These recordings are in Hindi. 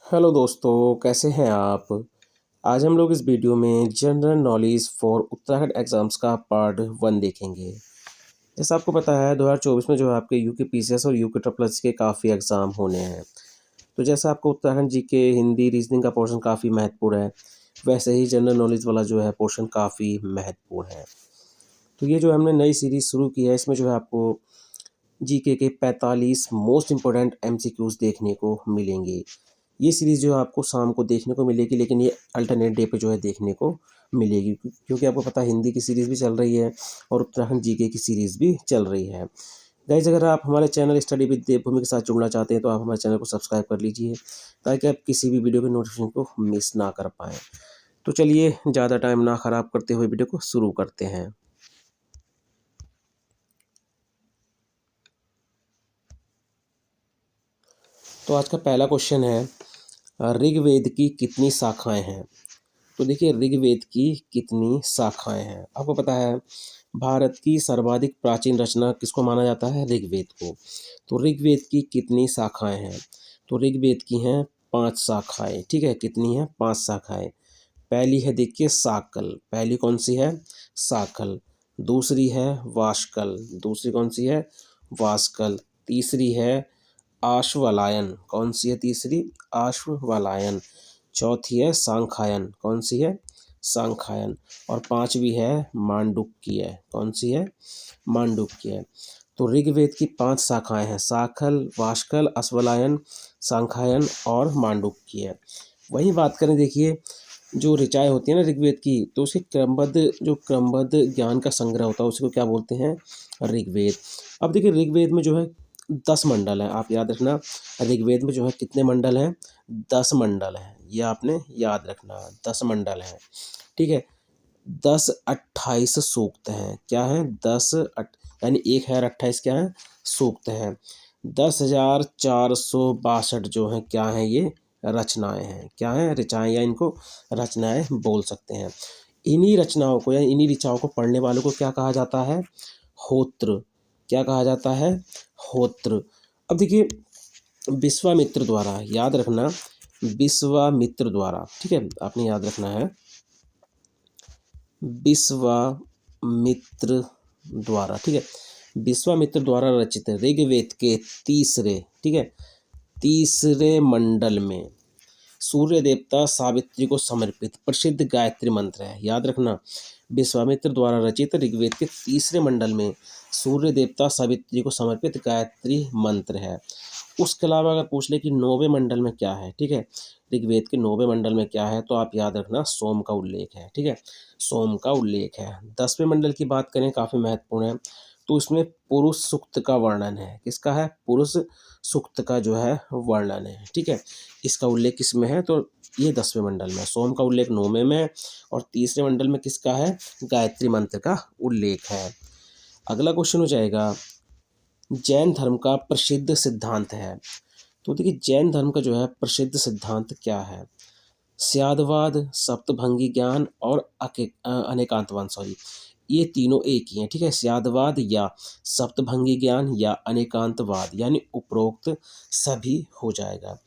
हेलो दोस्तों, कैसे हैं आप? आज हम लोग इस वीडियो में general knowledge for Uttarakhand exams का पार्ट 1 देखेंगे। जैसा आपको पता है 2024 में जो है आपके यूके पीसीएस और यूके ट्रिपल एससी के काफ़ी एग्ज़ाम होने हैं। तो जैसा आपको उत्तराखंड जीके, हिंदी, रीजनिंग का पोर्शन काफ़ी महत्वपूर्ण है, वैसे ही जनरल नॉलेज वाला जो है पोर्शन काफ़ी महत्वपूर्ण है। तो ये जो हमने नई सीरीज़ शुरू की है, इसमें जो है आपको जीके के 45 मोस्ट इम्पोर्टेंट एमसीक्यूज़ देखने को मिलेंगे। ये सीरीज़ जो है आपको शाम को देखने को मिलेगी, लेकिन ये अल्टरनेट डे पे जो है देखने को मिलेगी, क्योंकि आपको पता है हिंदी की सीरीज़ भी चल रही है और उत्तराखंड जीके की सीरीज़ भी चल रही है। गाइस, अगर आप हमारे चैनल स्टडी विद देवभूमि के साथ जुड़ना चाहते हैं तो आप हमारे चैनल को सब्सक्राइब कर लीजिए, ताकि आप किसी भी वीडियो के नोटिफिकेशन को मिस ना कर पाएँ। तो चलिए ज़्यादा टाइम ना ख़राब करते हुए वीडियो को शुरू करते हैं। तो आज का पहला क्वेश्चन है, ऋग्वेद की कितनी शाखाएं हैं? तो देखिए, ऋग्वेद की कितनी शाखाएं हैं? आपको पता है भारत की सर्वाधिक प्राचीन रचना किसको माना जाता है? ऋग्वेद को। तो ऋग्वेद की कितनी शाखाएं हैं? तो ऋग्वेद की हैं 5 शाखाएं। ठीक है, कितनी हैं? 5 शाखाएं। पहली है, देखिए, साकल। पहली कौन सी है? साकल। दूसरी है वाष्कल। दूसरी कौन सी है? वाष्कल। तीसरी है आश्वलायन। कौन सी है तीसरी? आश्वलायन। चौथी है सांखायन। कौन सी है? सांखायन। और पांचवी है मांडुक्य। कौन सी है? मांडुक्य। तो ऋग्वेद की 5 शाखाएं हैं, साकल, वाष्कल, अश्वलायन, सांखायन और मांडुक्य। वहीं बात करें, देखिए, जो ऋचाएँ होती हैं ना ऋग्वेद की, तो उसके क्रमबद्ध ज्ञान का संग्रह होता है, उसी को क्या बोलते हैं? ऋग्वेद। अब देखिए, ऋग्वेद में जो है 10 मंडल हैं। आप याद रखना, ऋग्वेद में जो है कितने मंडल हैं? 10 मंडल हैं। ये आपने याद रखना, 10 मंडल हैं। ठीक है? 10 28 सूक्त हैं। क्या हैं? 10 यानी 1 है और 28 क्या हैं? सूक्त हैं। 10,462 जो हैं क्या हैं? ये रचनाएँ हैं। क्या हैं? ऋचाएँ, या इनको रचनाएँ बोल सकते हैं। इन्हीं रचनाओं को या इन्हीं ऋचाओं को पढ़ने वालों को क्या कहा जाता है? होत्र। क्या कहा जाता है? होत्र। अब देखिए, विश्वामित्र द्वारा, याद रखना, विश्वामित्र द्वारा, ठीक है, आपने याद रखना है, विश्वामित्र द्वारा, ठीक है, विश्वामित्र द्वारा रचित ऋग्वेद के तीसरे, ठीक है, तीसरे मंडल में सूर्य देवता सावित्री को समर्पित प्रसिद्ध गायत्री मंत्र है। याद रखना, विश्वामित्र द्वारा रचित ऋग्वेद के तीसरे मंडल में सूर्य देवता सावित्री को समर्पित गायत्री मंत्र है। उसके अलावा अगर पूछ ले कि 9वें मंडल में क्या है, ठीक है, ऋग्वेद के 9वें मंडल में क्या है, तो आप याद रखना, सोम का उल्लेख है। ठीक है, सोम का उल्लेख है। 10वें मंडल की बात करें, काफ़ी महत्वपूर्ण है, तो इसमें पुरुष सूक्त का वर्णन है। किसका है? पुरुष सूक्त का जो है वर्णन है। ठीक है, इसका उल्लेख किस में है? तो ये 10वें मंडल में। सोम का उल्लेख 9वें में, और तीसरे मंडल में किसका है? गायत्री मंत्र का उल्लेख है। अगला क्वेश्चन हो जाएगा, जैन धर्म का प्रसिद्ध सिद्धांत है। तो देखिए, जैन धर्म का जो है प्रसिद्ध सिद्धांत क्या है? स्यादवाद, सप्तभंगी ज्ञान और अनेकांतवाद, सॉरी, ये तीनों एक ही हैं। ठीक है, स्यादवाद या सप्तभंगी ज्ञान या अनेकांतवाद, यानी उपरोक्त सभी हो जाएगा।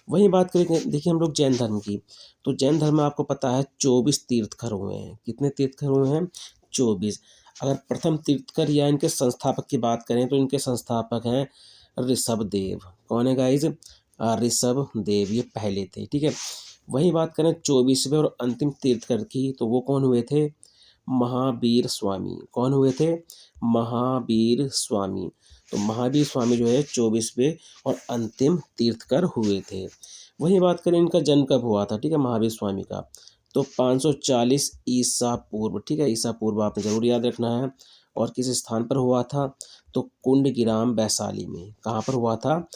वहीं बात करेंगे, देखिए, हम लोग जैन धर्म की, तो जैन धर्म में आपको पता है 24 तीर्थकर हुए हैं। कितने तीर्थकर हुए हैं? 24। अगर प्रथम तीर्थकर या इनके संस्थापक की बात करें, तो इनके संस्थापक हैं ऋषभ देव। कौन है गाइज? ऋषभ देव, ये पहले थे। ठीक है, वहीं बात करें 24वें और अंतिम तीर्थकर की, तो वो कौन हुए थे? महावीर स्वामी। कौन हुए थे? महावीर स्वामी। तो महावीर स्वामी जो है 24वें और अंतिम तीर्थकर हुए थे। वहीं बात करें इनका जन्म कब हुआ था, ठीक है, महावीर स्वामी का, तो 540 ईसा पूर्व। ठीक है, ईसा पूर्व आपने जरूर याद रखना है। और किस स्थान पर हुआ था? तो कुंडगिराम वैशाली में। कहाँ पर हुआ था?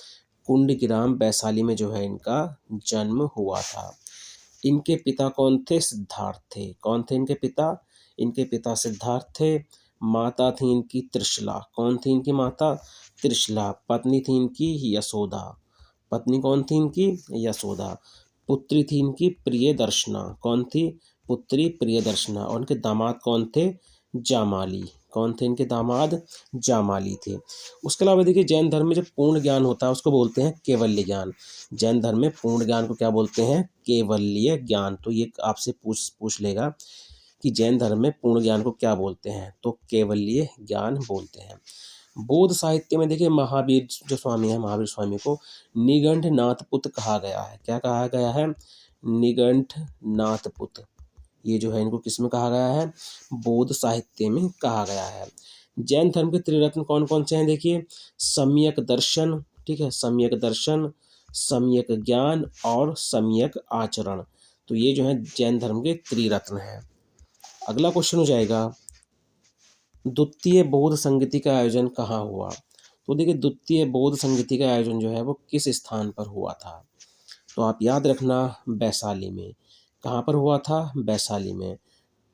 कुंडगिराम वैशाली में जो है इनका जन्म हुआ था। इनके पिता कौन थे? सिद्धार्थ थे। कौन थे इनके पिता? इनके पिता सिद्धार्थ थे। माता थी इनकी त्रिशला। कौन थी इनकी माता? त्रिशला। पत्नी थी इनकी यशोदा। पत्नी कौन थी इनकी? यशोदा। पुत्री थी इनकी प्रियदर्शना। कौन थी? पुत्री प्रियदर्शना। और उनके दामाद कौन थे? जामाली। कौन थे इनके दामाद? जामाली थे। उसके अलावा देखिए जैन धर्म में जो पूर्ण ज्ञान होता है उसको बोलते हैं कैवल्य ज्ञान। जैन धर्म में पूर्ण ज्ञान को क्या बोलते हैं? कैवल्य ज्ञान। तो ये आपसे पूछ लेगा कि जैन धर्म में पूर्ण ज्ञान को क्या बोलते हैं? तो कैवल्य ज्ञान बोलते हैं। बौद्ध साहित्य में देखिए महावीर जो स्वामी है, महावीर स्वामी को निगंठनाथ पुत्र कहा गया है। क्या कहा गया है? निगंठनाथ पुत्र। ये जो है इनको किस में कहा गया है? बौद्ध साहित्य में कहा गया है। जैन धर्म के त्रिरत्न कौन कौन से हैं? देखिए सम्यक दर्शन, ठीक है, सम्यक दर्शन, सम्यक ज्ञान और सम्यक आचरण। तो ये जो है जैन धर्म के त्रिरत्न हैं। अगला क्वेश्चन हो जाएगा, द्वितीय बौद्ध संगति का आयोजन कहाँ हुआ? तो देखिए द्वितीय बौद्ध संगति का आयोजन जो है वो किस स्थान पर हुआ था? तो आप याद रखना वैशाली में। कहाँ पर हुआ था? वैशाली में।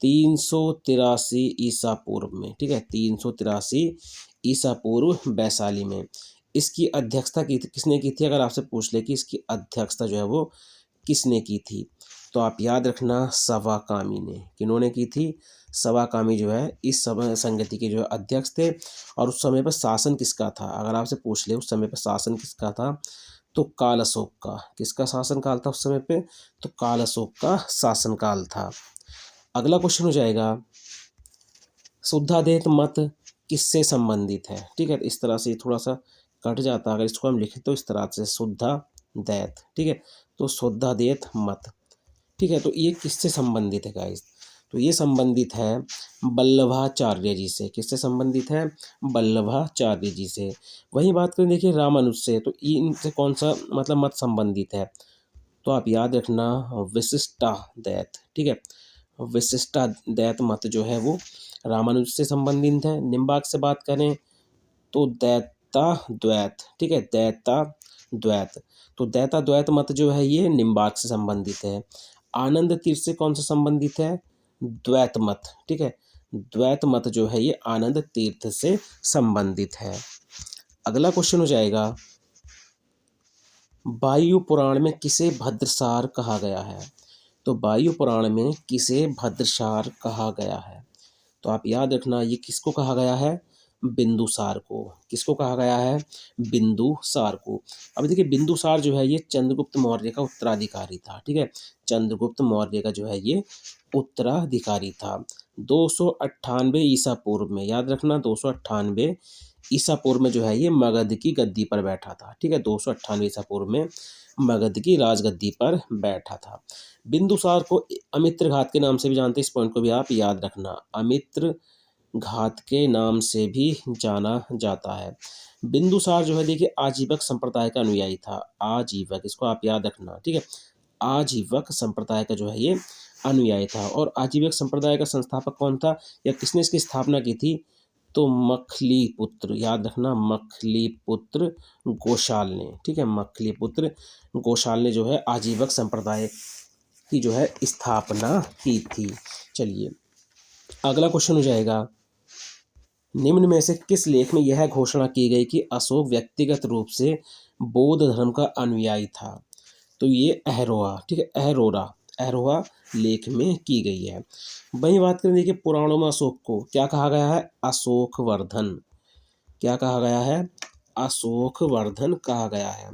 383 ईसा पूर्व में, ठीक है, 383 ईसा पूर्व वैशाली में। इसकी अध्यक्षता की थी किसने की थी? अगर आपसे पूछ ले कि इसकी अध्यक्षता जो है वो किसने की थी, तो आप याद रखना सवाकामी ने। किन्होंने की थी? सवाकामी जो है इस समय संगति के जो है अध्यक्ष थे। और उस समय पर शासन किसका था? अगर आपसे पूछ ले उस समय पर शासन किसका था, तो काल अशोक का। किसका शासन काल था उस समय पे? तो काल अशोक का शासन काल था। अगला क्वेश्चन हो जाएगा, शुद्धाद्वैत मत किससे संबंधित है? ठीक है, इस तरह से थोड़ा सा कट जाता है, अगर इसको हम लिखें तो इस तरह से शुद्धाद्वैत, ठीक है, तो शुद्धाद्वैत मत, ठीक है, तो ये किससे संबंधित है गाइस? तो ये संबंधित है वल्लभाचार्य जी से। किससे संबंधित है? वल्लभाचार्य जी से। वहीं बात करें देखिए रामानुज से, तो इनसे कौन सा मतलब मत संबंधित है? तो आप याद रखना विशिष्टाद्वैत, ठीक है, विशिष्टाद्वैत मत जो है वो रामानुज से संबंधित है। निम्बार्क से बात करें तो द्वैताद्वैत, ठीक है, द्वैताद्वैत। तो द्वैताद्वैत मत जो है ये निम्बार्क से संबंधित है। आनंद तीर्थ से कौन सा संबंधित है? द्वैत मत, ठीक है, द्वैत मत जो है ये आनंद तीर्थ से संबंधित है। अगला क्वेश्चन हो जाएगा, वायु पुराण में किसे भद्रसार कहा गया है? तो वायु पुराण में किसे भद्रसार कहा गया है? तो आप याद रखना ये किसको कहा गया है? बिंदुसार को। किसको कहा गया है? बिंदुसार को। अब देखिए बिंदुसार जो है ये चंद्रगुप्त मौर्य का उत्तराधिकारी था, ठीक है, चंद्रगुप्त मौर्य का जो है ये उत्तराधिकारी था। 298 ईसा पूर्व में, याद रखना 298 ईसा पूर्व में जो है ये मगध की गद्दी पर बैठा था, ठीक है, 298 ईसा पूर्व में मगध की राजगद्दी पर बैठा था। बिंदुसार को अमित्र घात के नाम से भी जानते हैं, इस पॉइंट को भी आप याद रखना, अमित्र घात के नाम से भी जाना जाता है। बिंदुसार जो है देखिए आजीवक संप्रदाय का अनुयायी था। आजीवक, इसको आप याद रखना, ठीक है, आजीवक संप्रदाय का जो है ये अनुयायी था। और आजीवक संप्रदाय का संस्थापक कौन था या किसने इसकी स्थापना की थी? तो मखली पुत्र, याद रखना मखली पुत्र गोशाल ने, ठीक है, मखली पुत्र गोशाल ने जो है आजीवक संप्रदाय की जो है स्थापना की थी। चलिए अगला क्वेश्चन हो जाएगा, निम्न में से किस लेख में यह घोषणा की गई कि अशोक व्यक्तिगत रूप से बौद्ध धर्म का अनुयायी था? तो ये अहरोहा, ठीक है, अहरोहा लेख में की गई है। वहीं बात करें देखिए पुराणों में अशोक को क्या कहा गया है? अशोक वर्धन। क्या कहा गया है? अशोक वर्धन कहा गया है।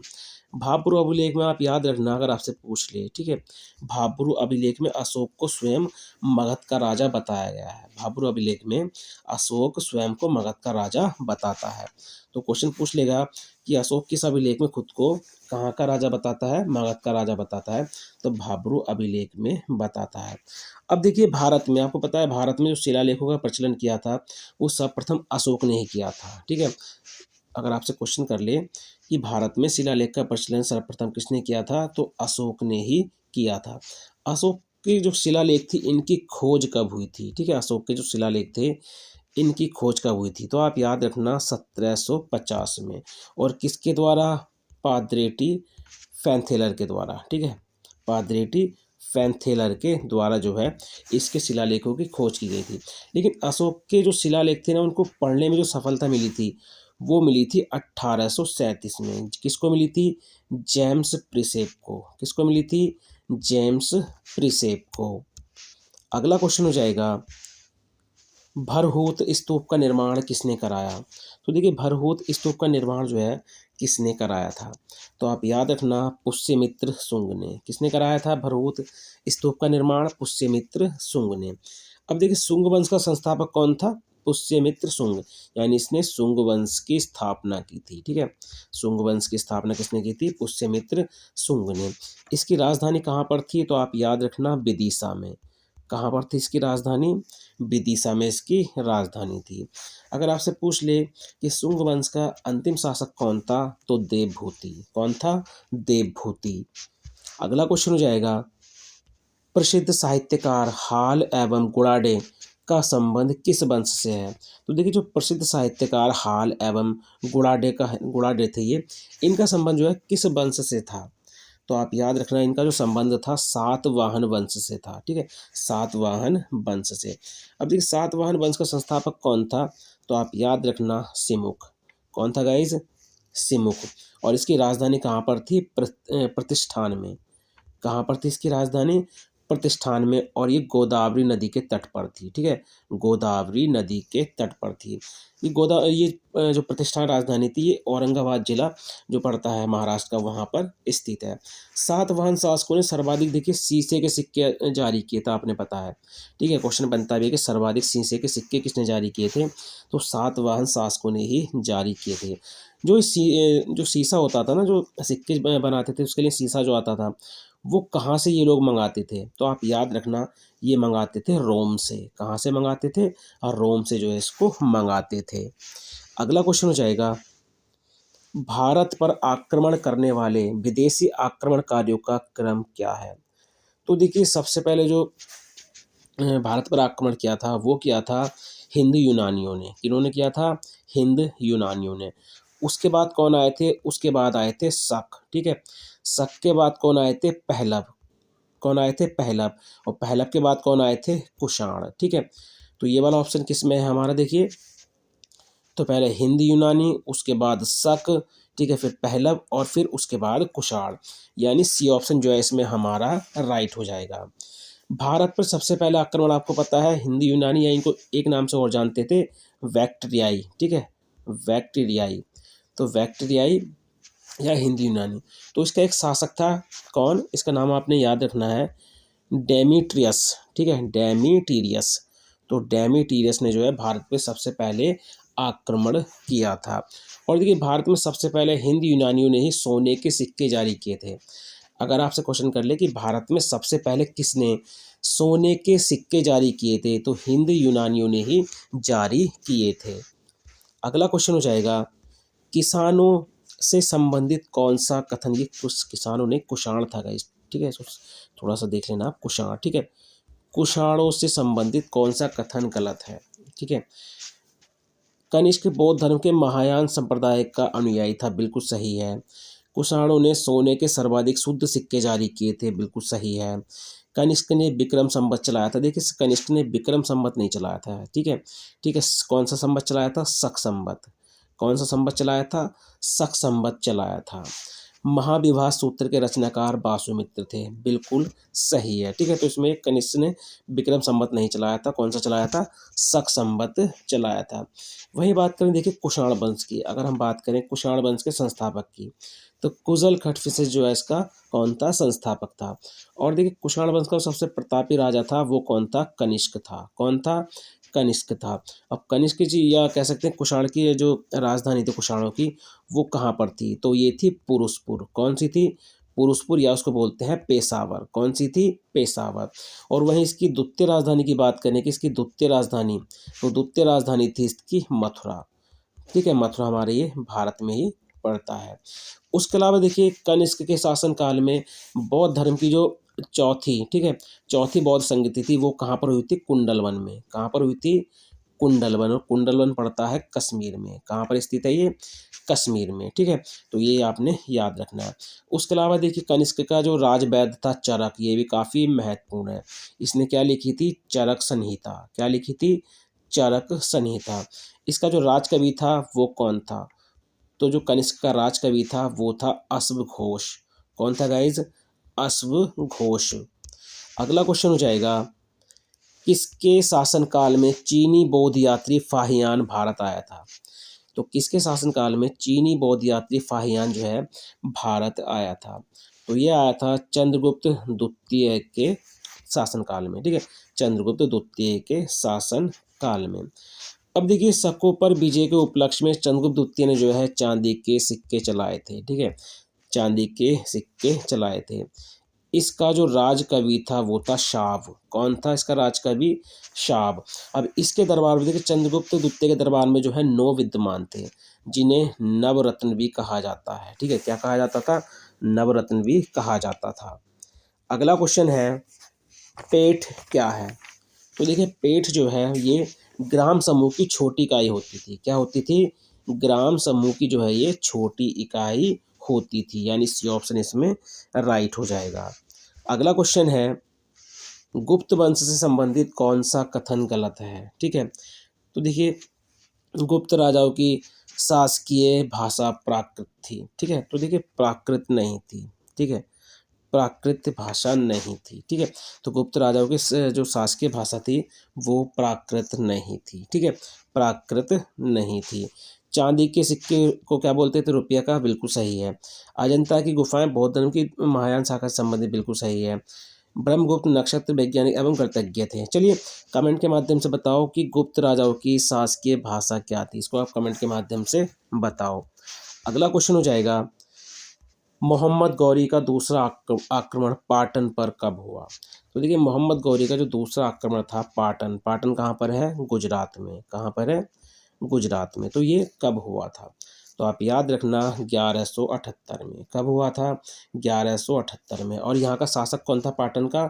भाब्रू अभिलेख में आप याद रखना अगर आपसे पूछ ले, ठीक है, भाब्रू अभिलेख में अशोक को स्वयं मगध का राजा बताया गया है। भाब्रू अभिलेख में अशोक स्वयं को मगध का राजा बताता है। तो क्वेश्चन पूछ लेगा कि अशोक किस अभिलेख में खुद को कहाँ का राजा बताता है? मगध का राजा बताता है। तो भाब्रू अभिलेख में बताता है। अब देखिए भारत में, आपको पता है भारत में जो शिलालेखों का प्रचलन किया था वो सर्वप्रथम अशोक ने ही किया था, ठीक है। अगर आपसे क्वेश्चन कर ले कि भारत में शिलालेख का प्रचलन सर्वप्रथम किसने किया था, तो अशोक ने ही किया था। अशोक की जो शिलालेख थी इनकी खोज कब हुई थी? ठीक है, अशोक के जो शिलालेख थे इनकी खोज कब हुई थी? तो आप याद रखना 1750 में। और किसके द्वारा? पादरेटी फैंथेलर के द्वारा, ठीक है, पादरेटी फैंथेलर के द्वारा जो है इसके शिलालेखों की खोज की गई थी। लेकिन अशोक के जो शिलालेख थे ना उनको पढ़ने में जो सफलता मिली थी वो मिली थी 1837 में। किसको मिली थी? जेम्स प्रिसेप को। किसको मिली थी? जेम्स प्रिसेप को। अगला क्वेश्चन हो जाएगा, भरहुत स्तूप का निर्माण किसने कराया? तो देखिए भरहुत स्तूप का निर्माण जो है किसने कराया था? तो आप याद रखना पुष्यमित्र शुंग ने। किसने कराया था भरहुत स्तूप का निर्माण? पुष्यमित्र शुंग ने। अब देखिए शुंग वंश का संस्थापक कौन था? पुष्यमित्र शुंग, यानी इसने शुंग वंश की स्थापना की थी। ठीक है, शुंग वंश की स्थापना किसने की थी? पुष्यमित्र शुंग ने। इसकी राजधानी कहाँ पर थी? तो आप याद रखना विदिशा में। कहाँ पर थी इसकी राजधानी? विदिशा में इसकी राजधानी थी। अगर आपसे पूछ ले कि शुंग वंश का अंतिम शासक कौन था? तो देवभूति। कौन था? देवभूति। अगला क्वेश्चन हो जाएगा, प्रसिद्ध साहित्यकार हाल एवं गुणाढ्य का संबंध किस वंश से है? तो देखिए जो प्रसिद्ध साहित्यकार हाल एवं गुणाढ्य थे ये, इनका संबंध जो है किस वंश से था? तो आप याद रखना इनका जो संबंध था सातवाहन वंश से था। ठीक है, सातवाहन वंश से। अब देखिए सातवाहन वंश का संस्थापक कौन था? तो आप याद रखना सिमुक। कौन था गाइज? सिमुक। और इसकी राजधानी कहाँ पर थी? प्रतिष्ठान में। कहाँ पर थी इसकी राजधानी? प्रतिष्ठान में। और ये गोदावरी नदी के तट पर थी। ठीक है, गोदावरी नदी के तट पर थी ये जो प्रतिष्ठान राजधानी थी ये औरंगाबाद जिला जो पड़ता है महाराष्ट्र का, वहाँ पर स्थित है। सातवाहन शासकों ने सर्वाधिक देखिए शीशे के सिक्के जारी किए थे, आपने पता है। ठीक है, क्वेश्चन बनता भी है कि सर्वाधिक शीशे के सिक्के किसने जारी किए थे? तो सातवाहन शासकों ने ही जारी किए थे। जो शीशा होता था ना, जो सिक्के बनाते थे उसके लिए शीशा जो आता था, वो कहाँ से ये लोग मंगाते थे? तो आप याद रखना ये मंगाते थे रोम से। कहाँ से मंगाते थे? और रोम से जो है इसको मंगाते थे। अगला क्वेश्चन हो जाएगा, भारत पर आक्रमण करने वाले विदेशी आक्रमणकारियों का क्रम क्या है? तो देखिए सबसे पहले जो भारत पर आक्रमण किया था वो किया था हिंद यूनानियों ने। किन्होंने किया था? हिंद यूनानियों ने। उसके बाद कौन आए थे? उसके बाद आए थे शक। ठीक है, शक के बाद कौन आए थे? पहलव। कौन आए थे? पहलव। और पहलव के बाद कौन आए थे? कुषाण। ठीक है, तो ये वाला ऑप्शन किस में है हमारा? देखिए तो पहले हिंद यूनानी, उसके बाद शक, ठीक है, फिर पहलव और फिर उसके बाद कुषाण, यानी सी ऑप्शन जो है इसमें हमारा राइट हो जाएगा। भारत पर सबसे पहला आक्रमण आपको पता है हिंद यूनानी, या इनको एक नाम से और जानते थे वैक्ट्रियाई। ठीक है, वैक्ट्रियाई। तो वैक्ट्रियाई या हिंद यूनानी। तो इसका एक शासक था, कौन? इसका नाम आपने याद रखना है डेमीट्रियस। ठीक है, डेमीट्रियस। तो डेमीट्रियस ने जो है भारत पे सबसे पहले आक्रमण किया था। और देखिए भारत में सबसे पहले हिंद यूनानियों ने ही सोने के सिक्के जारी किए थे। अगर आपसे क्वेश्चन कर ले कि भारत में सबसे पहले किसने सोने के सिक्के जारी किए थे, तो हिंद यूनानियों ने ही जारी किए थे। अगला क्वेश्चन हो जाएगा, किसानों से संबंधित कौन सा कथन? ये कुछ किसानों ने कुषाण था गाइस। ठीक है, थोड़ा सा देख लेना आप, कुषाण। ठीक है, कुषाणों से संबंधित कौन सा कथन गलत है? ठीक है, कनिष्क बौद्ध धर्म के महायान संप्रदाय का अनुयायी था, बिल्कुल सही है। कुषाणों ने सोने के सर्वाधिक शुद्ध सिक्के जारी किए थे, बिल्कुल सही है। कनिष्क ने विक्रम संवत चलाया था। देखिए कनिष्क ने विक्रम संवत नहीं चलाया था। ठीक है, ठीक है, कौन सा संवत चलाया था? शक संवत। कौन सा संवत चलाया था? शक संवत चलाया था। महाविवाह सूत्र के रचनाकार वासुमित्र थे, बिल्कुल सही है। ठीक है, तो इसमें कनिष्क ने विक्रम संवत नहीं चलाया था। कौन सा चलाया था? शक संवत चलाया था। वही बात करें देखिए कुषाण वंश की, अगर हम बात करें कुषाण वंश के संस्थापक की, तो कुशल खटफिसस जो है इसका कौन था? संस्थापक था। और देखिए कुषाण वंश का सबसे प्रतापी राजा था वो कौन था? कनिष्क था। कौन था? कनिष्क था। अब कनिष्क जी, या कह सकते हैं कुषाण की जो राजधानी थी कुषाणों की, वो कहाँ पर थी? तो ये थी पुरुषपुर। कौन सी थी? पुरुषपुर, या उसको बोलते हैं पेशावर। कौन सी थी? पेशावर। और वहीं इसकी द्वितीय राजधानी की बात करें कि इसकी द्वितीय राजधानी, तो द्वितीय राजधानी थी इसकी मथुरा। ठीक है, मथुरा हमारे ये भारत में ही पड़ता है। उसके अलावा देखिए कनिष्क के शासनकाल में बौद्ध धर्म की जो चौथी, ठीक है, चौथी बौद्ध संगति थी वो कहाँ पर हुई थी? कुंडलवन में। कहाँ पर हुई थी? कुंडलवन। और कुंडलवन पड़ता है कश्मीर में। कहाँ पर स्थित है ये? कश्मीर में। ठीक है, तो ये आपने याद रखना है। उसके अलावा देखिए कनिष्क का जो राजवैद्य था चरक, ये भी काफ़ी महत्वपूर्ण है। इसने क्या लिखी थी? चरक संहिता। क्या लिखी थी? चरक संहिता। इसका जो राजकवि था वो कौन था? तो जो कनिष्क का राजकवि था वो था अश्वघोष। कौन था गाइज? अश्वघोष। अगला क्वेश्चन हो जाएगा, किसके शासनकाल में चीनी बौद्ध यात्री फाहियान भारत आया था? तो किसके शासनकाल में चीनी बौद्ध यात्री फाहियान जो है भारत आया था? तो ये आया था चंद्रगुप्त द्वितीय के शासनकाल में, ठीक है, चंद्रगुप्त द्वितीय के शासन काल में। अब देखिए, शकों पर विजय के उपलक्ष्य में चंद्रगुप्त द्वितीय ने जो है चांदी के सिक्के चलाए थे, ठीक है, चांदी के सिक्के चलाए थे। इसका जो राज कवि था वो था शाब। कौन था इसका राज कवि? शाब। अब इसके दरबार में देखिए, चंद्रगुप्त द्वितीय के दरबार में जो है 9 विद्वान थे, जिन्हें नवरत्न भी कहा जाता है, ठीक है, क्या कहा जाता था? नवरत्न भी कहा जाता था। अगला क्वेश्चन है, पेठ क्या है? तो देखिए, पेठ जो है ये ग्राम समूह की छोटी इकाई होती थी। क्या होती थी? ग्राम समूह की जो है ये छोटी इकाई होती थी, यानी सी ऑप्शन इसमें राइट हो जाएगा। अगला क्वेश्चन है, गुप्त वंश से संबंधित कौन सा कथन गलत है? ठीक है, तो देखिए, गुप्त राजाओं की शासकीय भाषा प्राकृत थी, ठीक है, तो देखिए प्राकृत नहीं थी, ठीक है, प्राकृत भाषा नहीं थी, ठीक है, तो गुप्त राजाओं की जो शासकीय भाषा थी वो प्राकृत नहीं थी, ठीक है, प्राकृत नहीं थी। चांदी के सिक्के को क्या बोलते थे? रुपया का, बिल्कुल सही है। अजंता की गुफाएं बौद्ध धर्म की महायान शाखा से संबंधित, बिल्कुल सही है। ब्रह्मगुप्त नक्षत्र वैज्ञानिक एवं कृतज्ञ थे। चलिए, कमेंट के माध्यम से बताओ कि गुप्त राजाओं की शासकीय भाषा क्या थी, इसको आप कमेंट के माध्यम से बताओ। अगला क्वेश्चन हो जाएगा, मोहम्मद गौरी का दूसरा आक्रमण पाटन पर कब हुआ? तो देखिए, मोहम्मद गौरी का जो दूसरा आक्रमण था पाटन, पाटन कहाँ पर है? गुजरात में। कहाँ पर है? गुजरात में। तो ये कब हुआ था? तो आप याद रखना, 1178 में। कब हुआ था? 1178 में। और यहाँ का शासक कौन था पाटन का?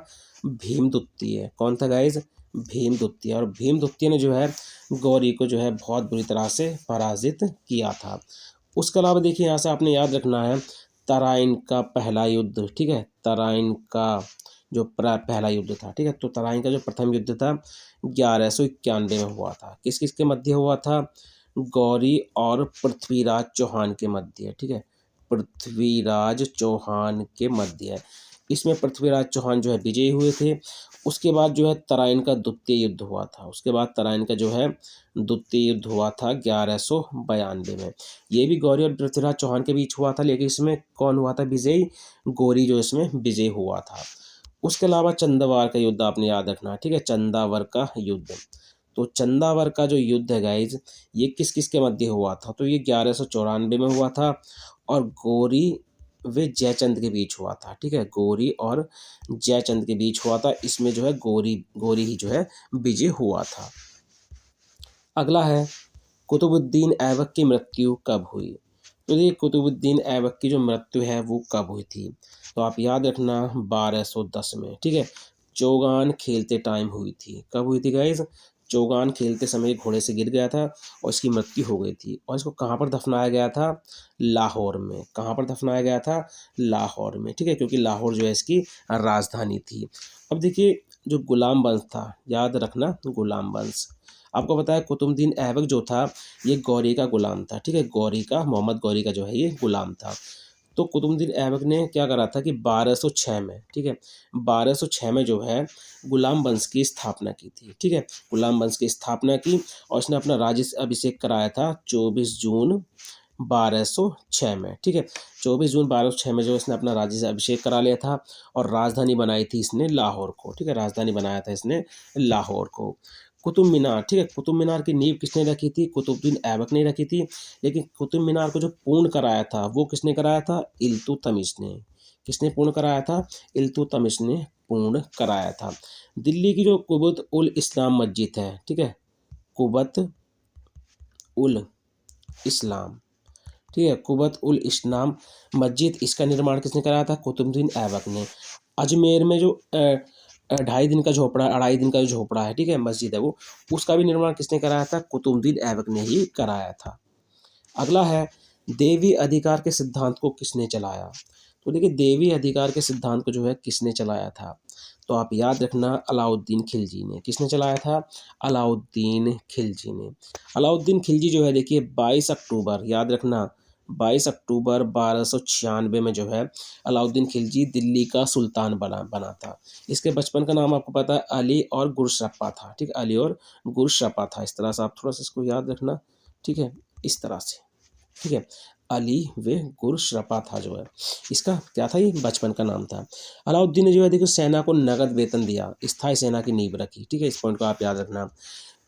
भीमद्वितीय। कौन था गाइज? भीमद्वितीय। और भीमद्वितीय ने जो है गौरी को जो है बहुत बुरी तरह से पराजित किया था। उसके अलावा देखिए, यहाँ से आपने याद रखना है तराइन का पहला युद्ध, ठीक है, तराइन का जो पहला युद्ध था, ठीक है, तो तराइन का जो प्रथम युद्ध था 1191 में हुआ था। किस किस के मध्य हुआ था? गौरी और पृथ्वीराज चौहान के मध्य, ठीक है, पृथ्वीराज चौहान के मध्य। इसमें पृथ्वीराज चौहान जो है विजयी हुए थे। उसके बाद जो है तराइन का द्वितीय युद्ध हुआ था। उसके बाद तराइन का जो है द्वितीय युद्ध हुआ था 1192 में। ये भी गौरी और पृथ्वीराज चौहान के बीच हुआ था, लेकिन इसमें कौन हुआ था विजयी? गौरी जो इसमें विजयी हुआ था। उसके अलावा चंदावर का युद्ध आपने याद रखना, ठीक है, चंदावर का युद्ध। तो चंदावर का जो युद्ध है गाइज, ये किस किस के मध्य हुआ था? तो ये 1194 में हुआ था और गौरी व जयचंद के बीच हुआ था, ठीक है, गौरी और जयचंद के बीच हुआ था। इसमें जो है गौरी गौरी ही जो है विजय हुआ था। अगला है, कुतुबुद्दीन ऐबक की मृत्यु कब हुई? तो ये कुतुबुद्दीन ऐबक की जो मृत्यु है वो कब हुई थी? तो आप याद रखना 1210 में, ठीक है, चौगान खेलते टाइम हुई थी। कब हुई थी गाइज? चौगान खेलते समय घोड़े से गिर गया था और इसकी मृत्यु हो गई थी। और इसको कहाँ पर दफनाया गया था? लाहौर में। कहाँ पर दफनाया गया था? लाहौर में, ठीक है, क्योंकि लाहौर जो है इसकी राजधानी थी। अब देखिए, जो गुलाम वंश था, याद रखना गुलाम वंश, आपको पता है कुतुबुद्दीन ऐबक जो था ये गौरी का गुलाम था, ठीक है, गौरी का, मोहम्मद गौरी का जो है ये गुलाम था। तो कुतुबुद्दीन ऐबक ने क्या करा था कि 1206 में, ठीक है, 1206 में जो है गुलाम वंश की स्थापना की थी, ठीक है, गुलाम वंश की स्थापना की। और इसने अपना राज्य अभिषेक कराया था 24 जून 1206 में, ठीक है, 24 जून 1206 में जो इसने अपना राज्य से अभिषेक करा लिया था। और राजधानी बनाई थी इसने लाहौर को, ठीक है, राजधानी बनाया था इसने लाहौर को। कुतुब मीनार, ठीक है, कुतुब मीनार की नींव किसने रखी थी? कुतुबुद्दीन ऐबक ने रखी थी। लेकिन कुतुब मीनार को जो पूर्ण कराया था वो किसने कराया था? इल्तुतमिश ने। किसने पूर्ण कराया था? इल्तुतमिश ने पूर्ण कराया था। दिल्ली की जो कुबत उल इस्लाम मस्जिद है, ठीक है, कुबत उल इस्लाम, ठीक है, कुबत उल इस्लाम मस्जिद, इसका निर्माण किसने कराया था? कुतुबुद्दीन ऐबक ने। अजमेर में जो 2.5 दिन का झोपड़ा, 2.5 दिन का जो झोपड़ा है, ठीक है, मस्जिद है वो, उसका भी निर्माण किसने कराया था? कुतुबुद्दीन ऐबक ने ही कराया था। अगला है, देवी अधिकार के सिद्धांत को किसने चलाया? तो देखिए, देवी अधिकार के सिद्धांत को जो है किसने चलाया था? तो आप याद रखना अलाउद्दीन खिलजी ने। किसने चलाया था? अलाउद्दीन खिलजी ने। अलाउद्दीन खिलजी जो है देखिए 22 अक्टूबर, याद रखना 22 अक्टूबर 1296 में जो है अलाउद्दीन खिलजी दिल्ली का सुल्तान बना था। इसके बचपन का नाम आपको पता है अली और गुरशप्पा था, ठीक है, अली और गुरशप्पा था। इस तरह से आप थोड़ा-सा इसको याद रखना, ठीक है, इस तरह से, ठीक है। अली व गुरशप्पा था जो है, इसका क्या था, ये बचपन का नाम था। अलाउद्दीन ने जो है देखिए सेना को नगद वेतन दिया, स्थायी सेना की नींव रखी, ठीक है, इस पॉइंट को आप याद रखना।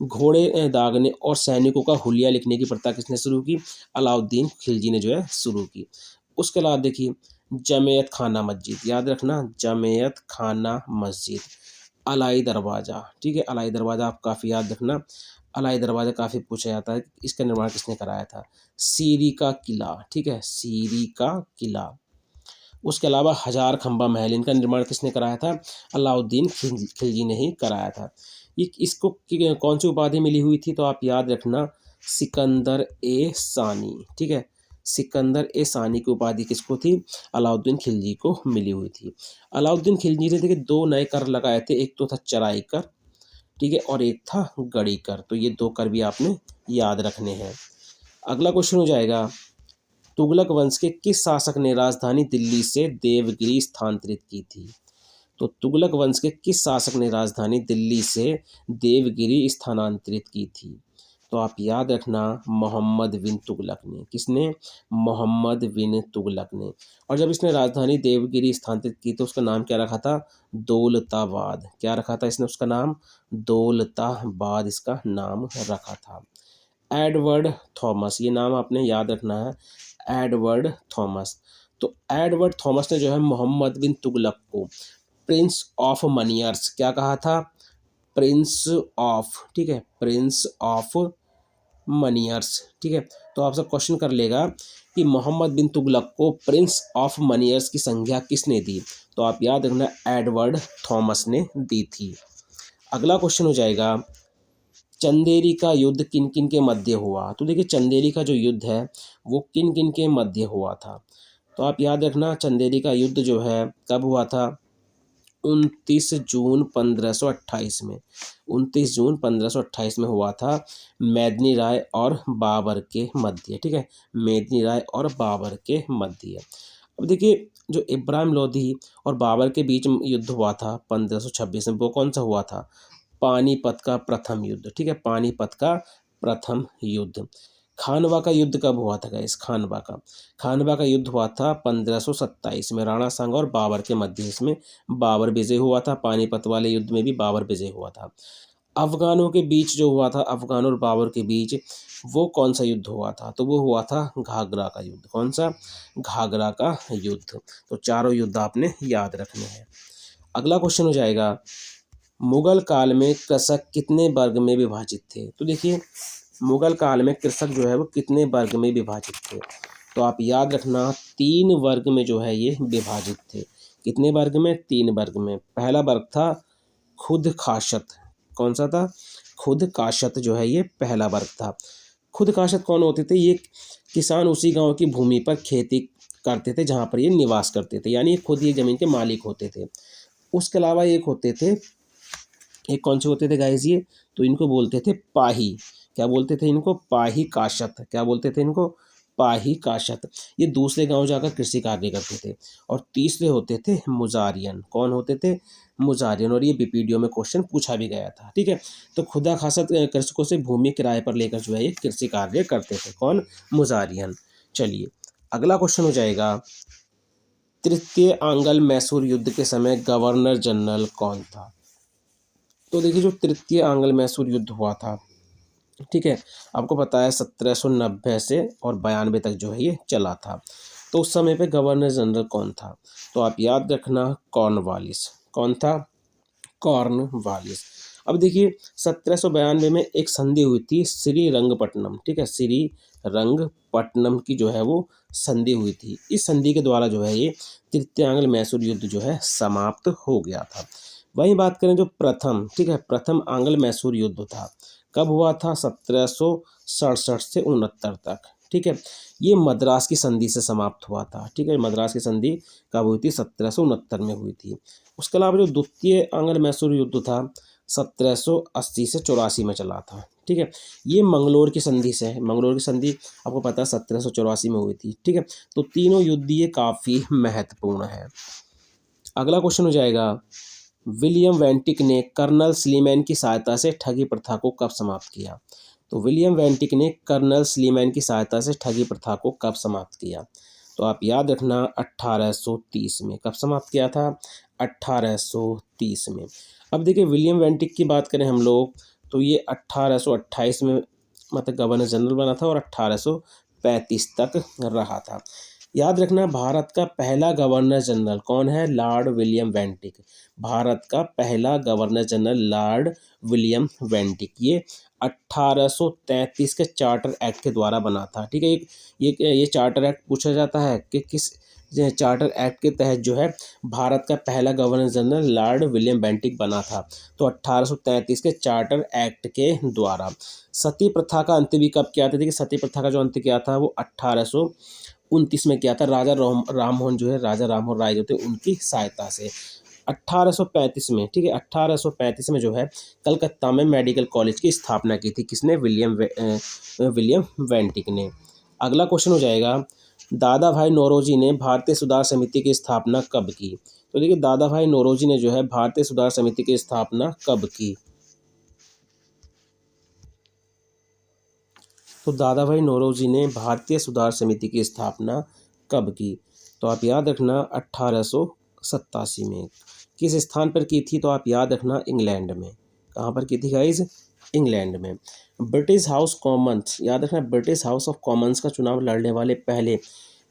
घोड़े दागने और सैनिकों का हुलिया लिखने की प्रथा किसने शुरू की? अलाउद्दीन खिलजी ने जो है शुरू की। उसके अलावा देखिए जमेयत खाना मस्जिद, याद रखना जमेयत खाना मस्जिद, अलाई दरवाज़ा, ठीक है, अलाई दरवाज़ा आप काफ़ी याद रखना। अलाई दरवाज़ा काफ़ी पूछा जाता है, इसका निर्माण किसने कराया था? सीरी का किला, ठीक है, सीरी का किला। उसके अलावा हजार खंबा महल, इनका निर्माण किसने कराया था? अलाउद्दीन खिलजी ने ही कराया था। ये इसको कौन सी उपाधि मिली हुई थी? तो आप याद रखना सिकंदर ए सानी, ठीक है, सिकंदर ए सानी की उपाधि किसको थी? अलाउद्दीन खिलजी को मिली हुई थी। अलाउद्दीन खिलजी ने देखिए 2 नए कर लगाए थे, एक तो था चराई कर, ठीक है, और एक था गड़ी कर। तो ये 2 कर भी आपने याद रखने हैं। अगला क्वेश्चन हो जाएगा, तुगलक वंश के किस शासक ने राजधानी दिल्ली से देवगिरी स्थानांतरित की थी? तो तुगलक वंश के किस शासक ने राजधानी दिल्ली से देवगिरी स्थानांतरित की थी? तो आप याद रखना मोहम्मद बिन तुगलक ने। किसने? मोहम्मद बिन तुगलक ने। और जब इसने राजधानी देवगिरी स्थानांतरित की तो उसका नाम क्या रखा था? दौलताबाद। क्या रखा था इसने उसका नाम? दौलताबाद इसका नाम रखा था। एडवर्ड थॉमस, ये नाम आपने याद रखना है, एडवर्ड थॉमस। तो एडवर्ड थॉमस ने जो है मोहम्मद बिन तुगलक को प्रिंस ऑफ मनियर्स क्या कहा था? प्रिंस ऑफ, ठीक है, प्रिंस ऑफ मनियर्स, ठीक है। तो आपसे क्वेश्चन कर लेगा कि मोहम्मद बिन तुगलक को प्रिंस ऑफ मनियर्स की संज्ञा किसने दी? तो आप याद रखना एडवर्ड थॉमस ने दी थी। अगला क्वेश्चन हो जाएगा, चंदेरी का युद्ध किन किन के मध्य हुआ? तो देखिए चंदेरी का जो युद्ध है वो किन किन के मध्य हुआ था? तो आप याद रखना चंदेरी का युद्ध जो है कब हुआ था? 29 जून 1528 में, 29 जून 1528 में हुआ था, मेदिनी राय और बाबर के मध्य, ठीक है, मेदिनी राय और बाबर के मध्य। अब देखिए जो इब्राहिम लोधी और बाबर के बीच में युद्ध हुआ था 1526 में, वो कौन सा हुआ था? पानीपत का प्रथम युद्ध, ठीक है, पानीपत का प्रथम युद्ध। खानवा का युद्ध कब हुआ था गाइस? खानवा का युद्ध हुआ था 1527 में, राणा सांगा और बाबर के मध्य। इसमें बाबर विजय हुआ था, पानीपत वाले युद्ध में भी बाबर विजय हुआ था। अफगानों के बीच जो हुआ था, अफगान और बाबर के बीच, वो कौन सा युद्ध हुआ था? तो वो हुआ था घाघरा का युद्ध। कौन सा? घाघरा का युद्ध। तो चारों युद्ध आपने याद रखने हैं। अगला क्वेश्चन हो जाएगा, मुगल काल में कृषक कितने वर्ग में विभाजित थे? तो देखिए मुगल काल में कृषक जो है वो कितने वर्ग में विभाजित थे? तो आप याद रखना 3 वर्ग में जो है ये विभाजित थे। कितने वर्ग में? 3 वर्ग में। पहला वर्ग था खुद काशत। कौन सा था? खुद काशत जो है ये पहला वर्ग था। खुद काशत कौन होते थे? ये किसान उसी गांव की भूमि पर खेती करते थे जहां पर ये निवास करते थे, यानी खुद ये जमीन के मालिक होते थे। उसके अलावा एक होते थे, एक कौन से होते थे गाइस ये? तो इनको बोलते थे पाही। क्या बोलते थे इनको? पाही काशत। क्या बोलते थे इनको? पाही काशत। ये दूसरे गांव जाकर कृषि कार्य करते थे। और तीसरे होते थे मुजारियन। कौन होते थे? मुजारियन। और ये बीपीडीओ में क्वेश्चन पूछा भी गया था, ठीक है। तो खुदा खासत कृषकों से भूमि किराए पर लेकर जो है ये कृषि कार्य करते थे। कौन? मुजारियन। चलिए अगला क्वेश्चन हो जाएगा, तृतीय आंग्ल मैसूर युद्ध के समय गवर्नर जनरल कौन था? तो देखिए जो तृतीय आंग्ल मैसूर युद्ध हुआ था, ठीक है, आपको पता है 1790 से और 92 तक जो है ये चला था। तो उस समय पे गवर्नर जनरल कौन था? तो आप याद रखना कॉर्नवालिस। कौन था? कॉर्नवालिस। अब देखिए 1792 में एक संधि हुई थी श्रीरंगपट्टनम, ठीक है, श्रीरंगपट्टनम की जो है वो संधि हुई थी। इस संधि के द्वारा जो है ये तृतीय आंग्ल मैसूर युद्ध जो है समाप्त हो गया था। वहीं बात करें जो प्रथम, ठीक है, प्रथम आंग्ल मैसूर युद्ध था, कब हुआ था? 1767 से 69 तक, ठीक है। ये मद्रास की संधि से समाप्त हुआ था, ठीक है, मद्रास की संधि कब हुई थी? 1769 में हुई थी। उसके अलावा जो द्वितीय आंग्ल मैसूर युद्ध था 1780 से 84 में चला था। ठीक है, ये मंगलोर की संधि से है। मंगलोर की संधि आपको पता है 1784 में हुई थी। ठीक है, तो तीनों युद्ध ये काफ़ी महत्वपूर्ण है। अगला क्वेश्चन हो जाएगा, विलियम वेंटिक ने कर्नल स्लीमैन की सहायता से ठगी प्रथा को कब समाप्त किया? तो विलियम वेंटिक ने कर्नल स्लीमैन की सहायता से ठगी प्रथा को कब समाप्त किया? तो आप याद रखना 1830 में। कब समाप्त किया था? 1830 में। अब देखिए विलियम वेंटिक की बात करें हम लोग, तो ये 1828 में मतलब गवर्नर जनरल बना था और 1835 तक रहा था। याद रखना भारत का पहला गवर्नर जनरल कौन है? Lord William वेंटिक। भारत का पहला गवर्नर जनरल लॉर्ड विलियम वेंटिक। ये 1833 के चार्टर एक्ट के द्वारा बना था। ठीक है, ये चार्टर एक्ट पूछा जाता है कि किस चार्टर एक्ट के तहत जो है भारत का पहला governor general Lord William Bentinck बना था। तो 1833 के चार्टर एक्ट के द्वारा। सती प्रथा का अंत भी कब किया था? देखिए सती प्रथा का जो अंत किया था वो 1829 में किया था। राजा राम मोहन जो है, राजा राम मोहन राय जो थे उनकी सहायता से 1835 में। ठीक है, 1835 में जो है कलकत्ता में मेडिकल कॉलेज की स्थापना की थी। किसने? विलियम वेंटिक ने। अगला क्वेश्चन हो जाएगा, दादा भाई नौरोजी ने भारतीय सुधार समिति की स्थापना कब की? तो देखिए दादा भाई नौरोजी ने जो है भारतीय सुधार समिति की स्थापना कब की? तो दादा भाई नौरोजी ने भारतीय सुधार समिति की स्थापना कब की? तो आप याद रखना 1887 में। किस स्थान पर की थी? तो आप याद रखना इंग्लैंड में। कहाँ पर की थी गाइज? इंग्लैंड में। ब्रिटिश हाउस कॉमन्स, याद रखना ब्रिटिश हाउस ऑफ कॉमन्स का चुनाव लड़ने वाले पहले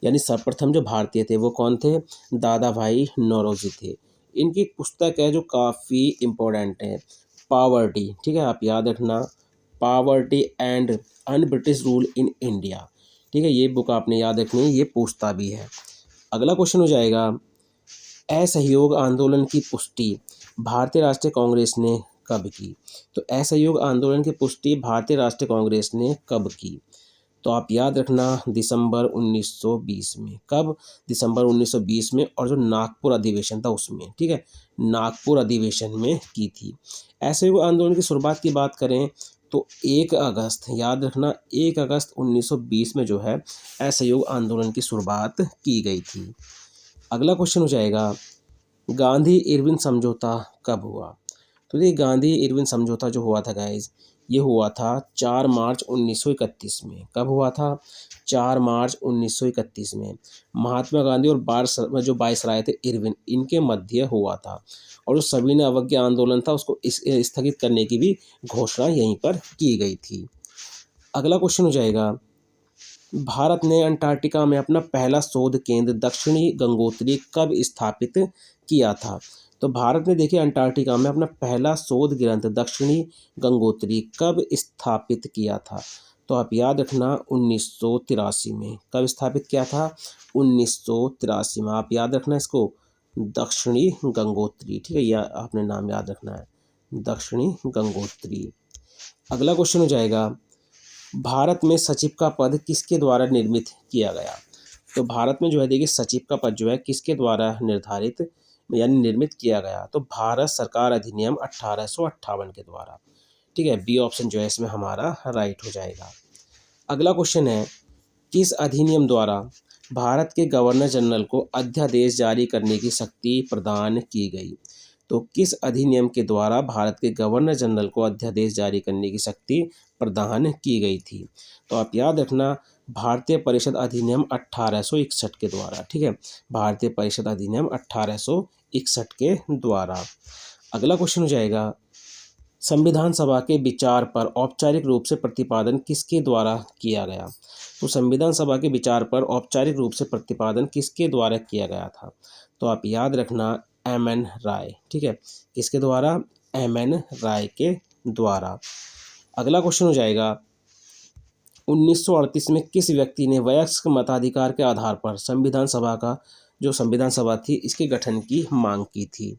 यानी सर्वप्रथम जो भारतीय थे वो कौन थे? दादा भाई नौरोजी थे। इनकी एक पुस्तक है जो काफ़ी इम्पोर्टेंट है, पावर्टी। ठीक है, आप याद रखना poverty and un British rule in India. ठीक है, ये बुक आपने याद रखनी है, ये पूछता भी है। अगला क्वेश्चन हो जाएगा, असहयोग आंदोलन की पुष्टि भारतीय राष्ट्रीय कांग्रेस ने कब की? तो असहयोग आंदोलन की पुष्टि भारतीय राष्ट्रीय कांग्रेस ने कब की? तो आप याद रखना दिसंबर 1920 में। कब? दिसंबर 1920 में। और जो नागपुर अधिवेशन था उसमें। ठीक है, नागपुर अधिवेशन में की थी। असहयोग आंदोलन की शुरुआत की बात करें तो 1 अगस्त, याद रखना 1 अगस्त 1920 में जो है असहयोग आंदोलन की शुरुआत की गई थी। अगला क्वेश्चन हो जाएगा, गांधी इरविन समझौता कब हुआ? तो ये गांधी इरविन समझौता जो हुआ था गाइज, ये हुआ था 4 मार्च 1931 में। कब हुआ था? 4 मार्च 1931 में। महात्मा गांधी और जो वायसराय थे इरविन, इनके मध्य हुआ था। और जो सविनय अवज्ञा आंदोलन था उसको स्थगित करने की भी घोषणा यहीं पर की गई थी। अगला क्वेश्चन हो जाएगा, भारत ने अंटार्कटिका में अपना पहला शोध केंद्र दक्षिणी गंगोत्री कब स्थापित किया था? तो भारत ने देखिए अंटार्कटिका में अपना पहला शोध ग्रंथ दक्षिणी गंगोत्री कब स्थापित किया था? तो आप याद रखना 1983 में। कब स्थापित किया था? 1983 में। आप याद रखना इसको, दक्षिणी गंगोत्री। ठीक है, यह आपने नाम याद रखना है, दक्षिणी गंगोत्री। अगला क्वेश्चन हो जाएगा, भारत में सचिव का पद किसके द्वारा निर्मित किया गया? तो भारत में जो है देखिए सचिव का पद जो है किसके द्वारा निर्धारित यानी निर्मित किया गया? तो भारत सरकार अधिनियम 1858 के द्वारा। ठीक है, बी ऑप्शन जो है इसमें हमारा राइट हो जाएगा। अगला क्वेश्चन है, किस अधिनियम द्वारा भारत के गवर्नर जनरल को अध्यादेश जारी करने की शक्ति प्रदान की गई? तो किस अधिनियम के द्वारा भारत के गवर्नर जनरल को अध्यादेश जारी करने की शक्ति प्रदान की गई थी? तो आप याद रखना भारतीय परिषद अधिनियम 1861 के द्वारा। ठीक है, भारतीय परिषद अधिनियम 1861 के द्वारा। अगला क्वेश्चन हो जाएगा, संविधान सभा के विचार पर औपचारिक रूप से प्रतिपादन किसके द्वारा किया गया? तो संविधान सभा के विचार पर औपचारिक रूप से प्रतिपादन किसके द्वारा किया गया था? तो आप याद रखना एम.एन. राय। ठीक है, किसके द्वारा? एम.एन. राय के द्वारा। अगला क्वेश्चन हो जाएगा, 1938 में किस व्यक्ति ने वयस्क मताधिकार के आधार पर संविधान सभा थी इसके गठन की मांग की थी?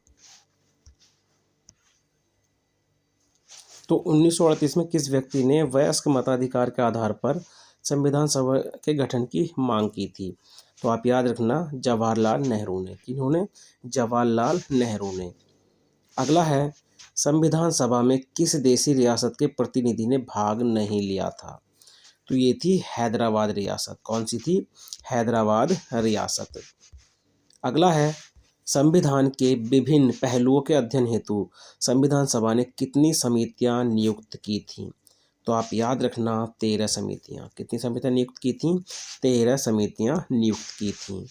तो 1938 में किस व्यक्ति ने वयस्क मताधिकार के आधार पर संविधान सभा के गठन की मांग की थी? तो आप याद रखना जवाहरलाल नेहरू ने। किन्होंने? जवाहरलाल नेहरू ने। अगला है, संविधान सभा में किस देशी रियासत के प्रतिनिधि ने भाग नहीं लिया था? तो ये थी हैदराबाद रियासत। कौन सी थी? हैदराबाद रियासत। अगला है, संविधान के विभिन्न पहलुओं के अध्ययन हेतु संविधान सभा ने कितनी समितियां नियुक्त की थीं? तो आप याद रखना 13 समितियां। कितनी समितियां नियुक्त की थीं? 13 समितियां नियुक्त की थीं।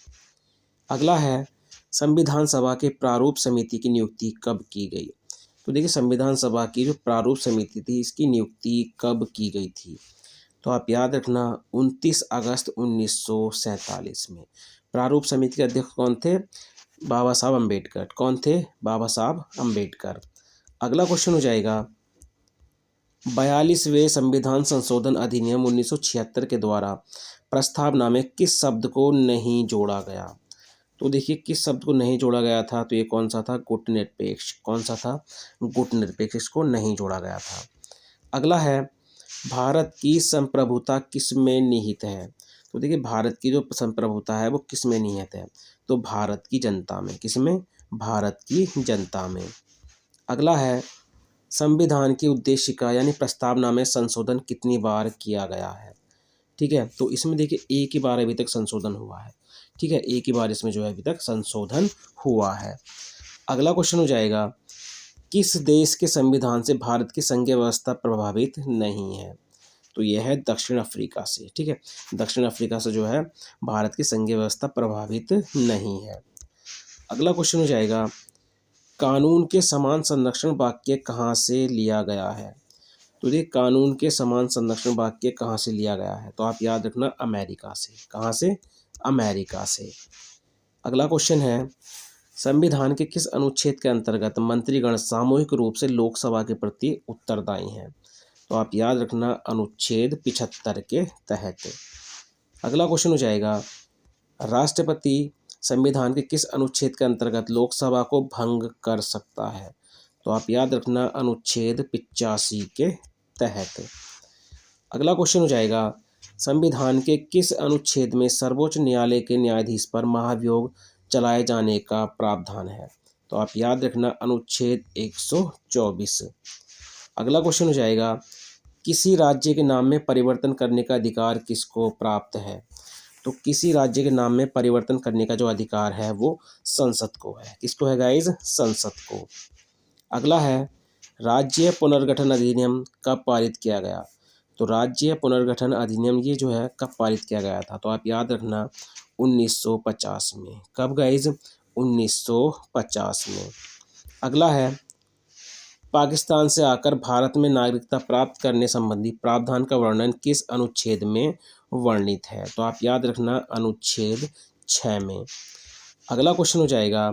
अगला है, संविधान सभा के प्रारूप समिति की नियुक्ति कब की गई? तो देखिए, संविधान सभा की जो प्रारूप समिति थी इसकी नियुक्ति कब की गई थी? तो आप याद रखना 29 अगस्त 1947 में। प्रारूप समिति के अध्यक्ष कौन थे? बाबा साहब अम्बेडकर। कौन थे? बाबा साहब अम्बेडकर। अगला क्वेश्चन हो जाएगा, 42वें संविधान संशोधन अधिनियम 1976 के द्वारा प्रस्तावना में किस शब्द को नहीं जोड़ा गया? तो देखिए, किस शब्द को नहीं जोड़ा गया था? तो ये कौन सा था? गुटनिरपेक्ष। कौन सा था? गुटनिरपेक्ष। इसको नहीं जोड़ा गया था। अगला है, भारत की संप्रभुता किस में निहित है? तो देखिए, भारत की जो संप्रभुता है वो किस में निहित है? तो भारत की जनता में। किस में? भारत की जनता में। अगला है, संविधान की उद्देशिका यानी प्रस्तावना में संशोधन कितनी बार किया गया है? ठीक है, तो इसमें देखिए एक ही बार अभी तक संशोधन हुआ है। ठीक है, एक ही बार इसमें जो है अभी तक संशोधन हुआ है। अगला क्वेश्चन हो जाएगा, किस देश के संविधान से भारत की संघीय व्यवस्था प्रभावित नहीं है? तो यह है दक्षिण अफ्रीका से। ठीक है, दक्षिण अफ्रीका से जो है भारत की संघीय व्यवस्था प्रभावित नहीं है। अगला क्वेश्चन हो जाएगा, कानून के समान संरक्षण वाक्य कहाँ से लिया गया है? तो ये कानून के समान संरक्षण वाक्य कहाँ से लिया गया है? तो आप याद रखना अमेरिका से। कहाँ से? अमेरिका से। अगला क्वेश्चन है, संविधान के किस अनुच्छेद के अंतर्गत मंत्रीगण सामूहिक रूप से लोकसभा के प्रति उत्तरदायी हैं? तो आप याद रखना अनुच्छेद 75 के तहत। अगला क्वेश्चन हो जाएगा, राष्ट्रपति संविधान के किस अनुच्छेद के अंतर्गत लोकसभा को भंग कर सकता है? तो आप याद रखना अनुच्छेद 85 के तहत। अगला क्वेश्चन हो जाएगा, संविधान के किस अनुच्छेद में सर्वोच्च न्यायालय के न्यायाधीश पर महाभियोग चलाए जाने का प्रावधान है? तो आप याद रखना अनुच्छेद 124। अगला क्वेश्चन हो जाएगा, किसी राज्य के नाम में परिवर्तन करने का अधिकार किसको प्राप्त है? तो किसी राज्य के नाम में परिवर्तन करने का जो अधिकार है वो संसद को है। किसको है गाइज? संसद को। अगला है, राज्य पुनर्गठन अधिनियम कब पारित किया गया? तो राज्य पुनर्गठन अधिनियम ये जो है कब पारित किया गया था? तो आप याद रखना 1950 में। कब गाइज? 1950 में। अगला है, पाकिस्तान से आकर भारत में नागरिकता प्राप्त करने संबंधी प्रावधान का वर्णन किस अनुच्छेद में वर्णित है? तो आप याद रखना अनुच्छेद 6 में। अगला क्वेश्चन हो जाएगा,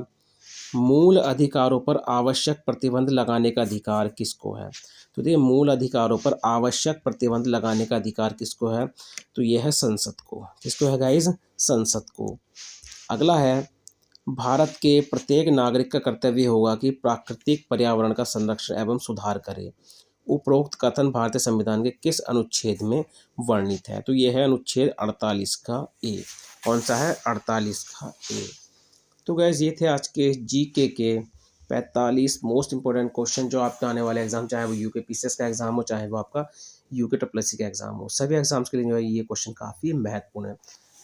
मूल अधिकारों पर आवश्यक प्रतिबंध लगाने का अधिकार किसको है? तो देखिए, मूल अधिकारों पर आवश्यक प्रतिबंध लगाने का अधिकार किसको है? तो यह है संसद को। किसको है गाइज? संसद को। अगला है, भारत के प्रत्येक नागरिक का कर्तव्य होगा कि प्राकृतिक पर्यावरण का संरक्षण एवं सुधार करे। उपरोक्त कथन भारतीय संविधान के किस अनुच्छेद में वर्णित है? तो यह है अनुच्छेद 48 का ए। कौन सा है? 48 का ए। तो गैस ये थे आज के जीके के 45 मोस्ट इंपॉर्टेंट क्वेश्चन जो आपका आने वाले एग्जाम, चाहे वो यूके पीसीएस का एग्जाम हो, चाहे वो आपका यूके ट्रिपल का एग्जाम हो, सभी एग्जाम्स के लिए जो है ये क्वेश्चन काफ़ी महत्वपूर्ण है।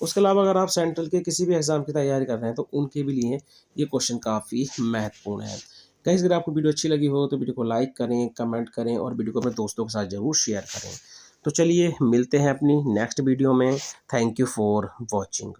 उसके अलावा अगर आप सेंट्रल के किसी भी एग्जाम की तैयारी कर रहे हैं तो उनके भी लिए ये क्वेश्चन काफ़ी महत्वपूर्ण है। गाइस, अगर आपको वीडियो अच्छी लगी हो तो वीडियो को लाइक करें, कमेंट करें और वीडियो को अपने दोस्तों के साथ ज़रूर शेयर करें। तो चलिए मिलते हैं अपनी नेक्स्ट वीडियो में। Thank you for watching.